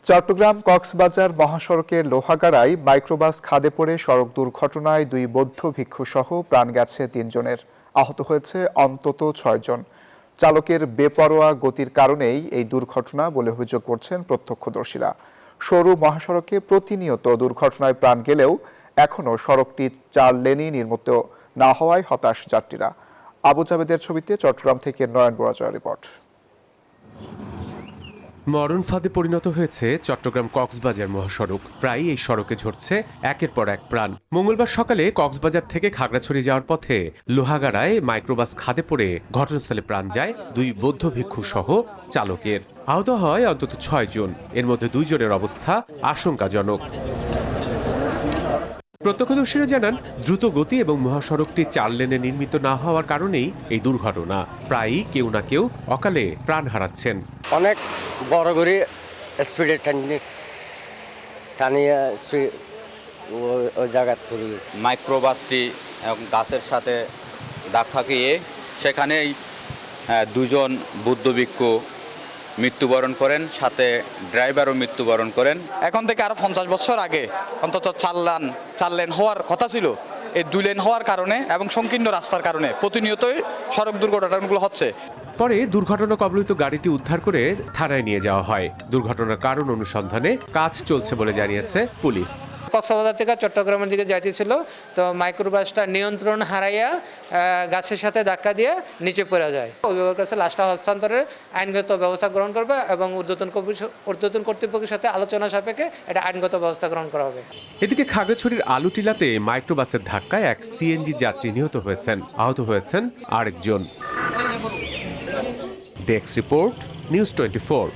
চট্টগ্রাম কক্সবাজার মহাসড়কের লোহাগাড়ায় মাইক্রোবাস খাদে পড়ে সড়ক দুর্ঘটনায় দুই বৌদ্ধ ভিক্ষু সহ প্রাণ গেছে ৩ জনের, আহত হয়েছে অন্তত ৬ জন। চালকের বেপরোয়া গতির কারণেই এই দুর্ঘটনা বলে অভিযোগ করছেন প্রত্যক্ষদর্শীরা। সরু মহাসড়কে প্রতিনিয়ত দুর্ঘটনায় প্রাণ গেলেও এখনও সড়কটি ৪ লেনই নির্মিত না হওয়ায় হতাশ যাত্রীরা। আবু জাবেদের ছবিতে চট্টগ্রাম থেকে নয়ন বড়াজয়ের রিপোর্ট। মরণ ফাঁদে পরিণত হয়েছে চট্টগ্রাম কক্সবাজার মহাসড়ক। প্রায়ই এই সড়কে ঝরছে একের পর এক প্রাণ। মঙ্গলবার সকালে কক্সবাজার থেকে খাগড়াছড়ি যাওয়ার পথে লোহাগাড়ায় মাইক্রোবাস খাদে পড়ে ঘটনাস্থলে প্রাণ যায় দুই বৌদ্ধ ভিক্ষু সহ চালকের। আহত হয় অন্তত ৬ জন, এর মধ্যে ২ জনের অবস্থা আশঙ্কাজনক। প্রত্যক্ষদর্শীরা জানান, দ্রুত গতি এবং মহাসড়কটি ৪ লেনে নির্মিত না হওয়ার কারণেই এই দুর্ঘটনা। প্রায়ই কেউ না কেউ অকালে প্রাণ হারাচ্ছেন। অনেক বড় করে স্পিডে টানিয়ে ওই জায়গায় চলে গেছে। মাইক্রোবাসটি গাছের সাথে ধাক্কা খেয়ে সেখানেই ২ জন বুদ্ধ ভিক্ষু মৃত্যুবরণ করেন, সাথে ড্রাইভারও মৃত্যুবরণ করেন। এখন থেকে আরো ৫০ বছর আগে অন্তত ৪ লেন হওয়ার কথা ছিল। এই ২ লেন হওয়ার কারণে এবং সংকীর্ণ রাস্তার কারণে প্রতিনিয়তই সড়ক দুর্ঘটনাগুলো হচ্ছে। পরে দুর্ঘটনা কবলিত গাড়িটি উদ্ধার করে থানায় নিয়ে যাওয়া হয়। দুর্ঘটনার কারণ অনুসন্ধানে কাজ চলছে বলে জানিয়েছে পুলিশ। কক্সবাজার থেকে চট্টগ্রামের দিকে যাইতেছিল, তো মাইক্রোবাসটা নিয়ন্ত্রণ হারাইয়া গাছের সাথে ধাক্কা দিয়ে নিচে পড়ে যায়। অভিভাবকের কাছে লাশটা হস্তান্তরের আইনগত ব্যবস্থা গ্রহণ করবে এবং ঊর্ধ্বতন কর্তৃপক্ষের সাথে আলোচনা সাপেক্ষে এটা আইনগত ব্যবস্থা গ্রহণ করা হবে। এদিকে খাগড়াছড়ির আলুটিলাতে মাইক্রোবাসের ধাক্কায় এক সিএনজি যাত্রী নিহত হয়েছেন, আহত হয়েছেন আরেকজন। Desk report, news 24।